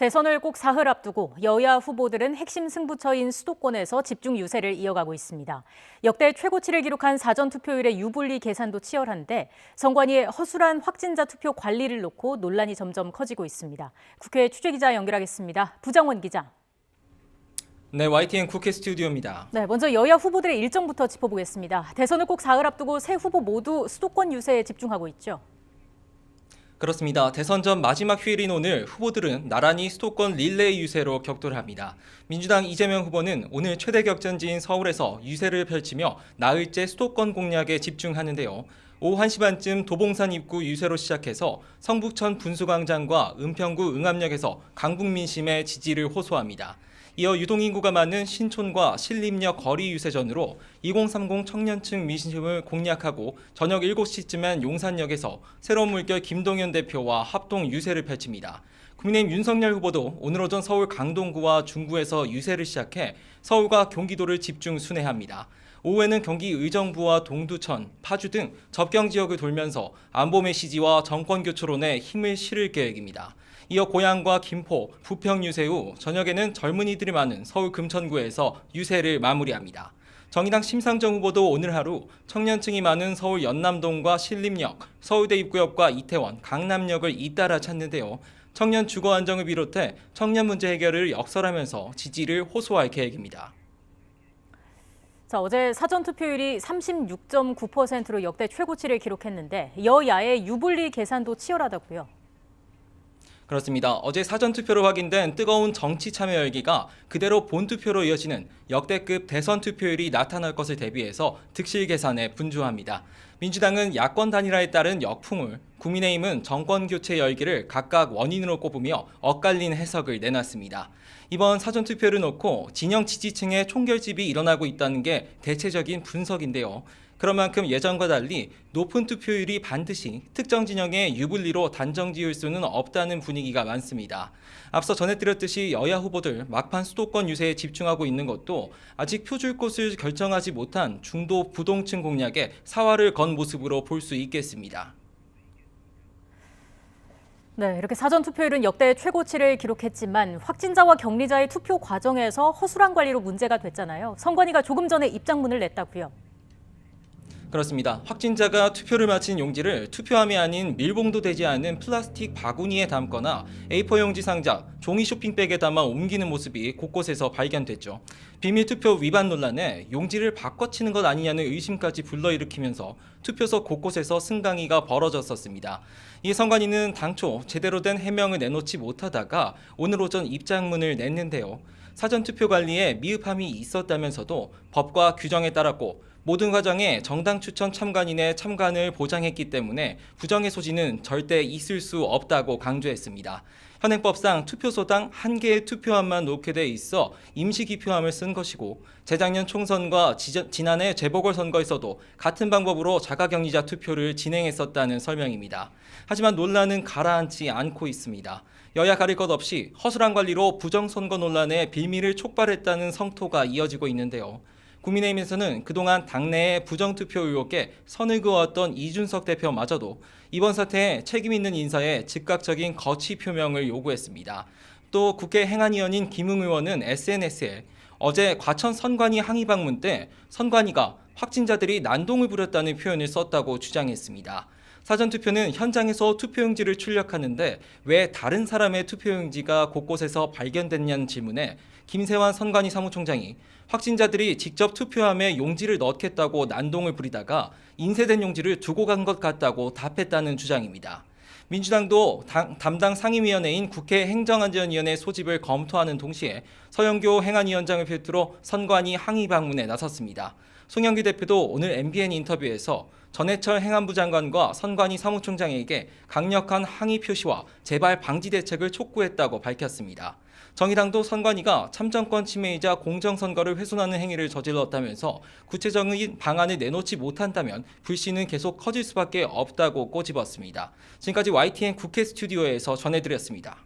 대선을 꼭 사흘 앞두고 여야 후보들은 핵심 승부처인 수도권에서 집중 유세를 이어가고 있습니다. 역대 최고치를 기록한 사전투표율의 유불리 계산도 치열한데 선관위의 허술한 확진자 투표 관리를 놓고 논란이 점점 커지고 있습니다. 국회 취재기자 연결하겠습니다. 부장원 기자. 네, YTN 국회 스튜디오입니다. 네, 먼저 여야 후보들의 일정부터 짚어보겠습니다. 대선을 꼭 사흘 앞두고 세 후보 모두 수도권 유세에 집중하고 있죠. 그렇습니다. 대선 전 마지막 휴일인 오늘 후보들은 나란히 수도권 릴레이 유세로 격돌합니다. 민주당 이재명 후보는 오늘 최대 격전지인 서울에서 유세를 펼치며 나흘째 수도권 공략에 집중하는데요. 오후 1시 반쯤 도봉산 입구 유세로 시작해서 성북천 분수광장과 은평구 응암역에서 강북 민심의 지지를 호소합니다. 이어 유동인구가 많은 신촌과 신림역 거리 유세전으로 2030 청년층 민심을 공략하고 저녁 7시쯤엔 용산역에서 새로운 물결 김동연 대표와 합동 유세를 펼칩니다. 국민의힘 윤석열 후보도 오늘 오전 서울 강동구와 중구에서 유세를 시작해 서울과 경기도를 집중 순회합니다. 오후에는 경기 의정부와 동두천, 파주 등 접경 지역을 돌면서 안보 메시지와 정권 교체론에 힘을 실을 계획입니다. 이어 고양과 김포, 부평 유세 후 저녁에는 젊은이들이 많은 서울 금천구에서 유세를 마무리합니다. 정의당 심상정 후보도 오늘 하루 청년층이 많은 서울 연남동과 신림역, 서울대 입구역과 이태원, 강남역을 잇따라 찾는데요. 청년 주거 안정을 비롯해 청년 문제 해결을 역설하면서 지지를 호소할 계획입니다. 자, 어제 사전투표율이 36.9%로 역대 최고치를 기록했는데 여야의 유불리 계산도 치열하다고요. 그렇습니다. 어제 사전투표로 확인된 뜨거운 정치 참여 열기가 그대로 본투표로 이어지는 역대급 대선 투표율이 나타날 것을 대비해서 득실 계산에 분주합니다. 민주당은 야권 단일화에 따른 역풍을, 국민의힘은 정권 교체 열기를 각각 원인으로 꼽으며 엇갈린 해석을 내놨습니다. 이번 사전투표를 놓고 진영 지지층의 총결집이 일어나고 있다는 게 대체적인 분석인데요. 그런 만큼 예전과 달리 높은 투표율이 반드시 특정 진영의 유불리로 단정 지을 수는 없다는 분위기가 많습니다. 앞서 전해드렸듯이 여야 후보들 막판 수도권 유세에 집중하고 있는 것도 아직 표줄 곳을 결정하지 못한 중도 부동층 공략에 사활을 건 모습으로 볼 수 있겠습니다. 네, 이렇게 사전투표율은 역대 최고치를 기록했지만 확진자와 격리자의 투표 과정에서 허술한 관리로 문제가 됐잖아요. 선관위가 조금 전에 입장문을 냈다고요. 그렇습니다. 확진자가 투표를 마친 용지를 투표함이 아닌 밀봉도 되지 않은 플라스틱 바구니에 담거나 A4 용지 상자, 종이 쇼핑백에 담아 옮기는 모습이 곳곳에서 발견됐죠. 비밀투표 위반 논란에 용지를 바꿔치는 것 아니냐는 의심까지 불러일으키면서 투표소 곳곳에서 승강이가 벌어졌었습니다. 이 선관위는 당초 제대로 된 해명을 내놓지 못하다가 오늘 오전 입장문을 냈는데요. 사전투표 관리에 미흡함이 있었다면서도 법과 규정에 따랐고 모든 과정에 정당 추천 참관인의 참관을 보장했기 때문에 부정의 소지는 절대 있을 수 없다고 강조했습니다. 현행법상 투표소당 1개의 투표함만 놓게 돼 있어 임시기표함을 쓴 것이고 재작년 총선과 지난해 재보궐선거에서도 같은 방법으로 자가격리자 투표를 진행했었다는 설명입니다. 하지만 논란은 가라앉지 않고 있습니다. 여야 가릴 것 없이 허술한 관리로 부정선거 논란에 빌미를 촉발했다는 성토가 이어지고 있는데요. 국민의힘에서는 그동안 당내의 부정투표 의혹에 선을 그어왔던 이준석 대표마저도 이번 사태에 책임 있는 인사에 즉각적인 거취 표명을 요구했습니다. 또 국회 행안위원인 김웅 의원은 SNS에 어제 과천 선관위 항의 방문 때 선관위가 확진자들이 난동을 부렸다는 표현을 썼다고 주장했습니다. 사전투표는 현장에서 투표용지를 출력하는데 왜 다른 사람의 투표용지가 곳곳에서 발견됐냐는 질문에 김세환 선관위 사무총장이 확진자들이 직접 투표함에 용지를 넣겠다고 난동을 부리다가 인쇄된 용지를 두고 간 것 같다고 답했다는 주장입니다. 민주당도 담당 상임위원회인 국회 행정안전위원회 소집을 검토하는 동시에 서영교 행안위원장을 필두로 선관위 항의 방문에 나섰습니다. 송영길 대표도 오늘 MBN 인터뷰에서 전해철 행안부 장관과 선관위 사무총장에게 강력한 항의 표시와 재발 방지 대책을 촉구했다고 밝혔습니다. 정의당도 선관위가 참정권 침해이자 공정선거를 훼손하는 행위를 저질렀다면서 구체적인 방안을 내놓지 못한다면 불씨는 계속 커질 수밖에 없다고 꼬집었습니다. 지금까지 YTN 국회 스튜디오에서 전해드렸습니다.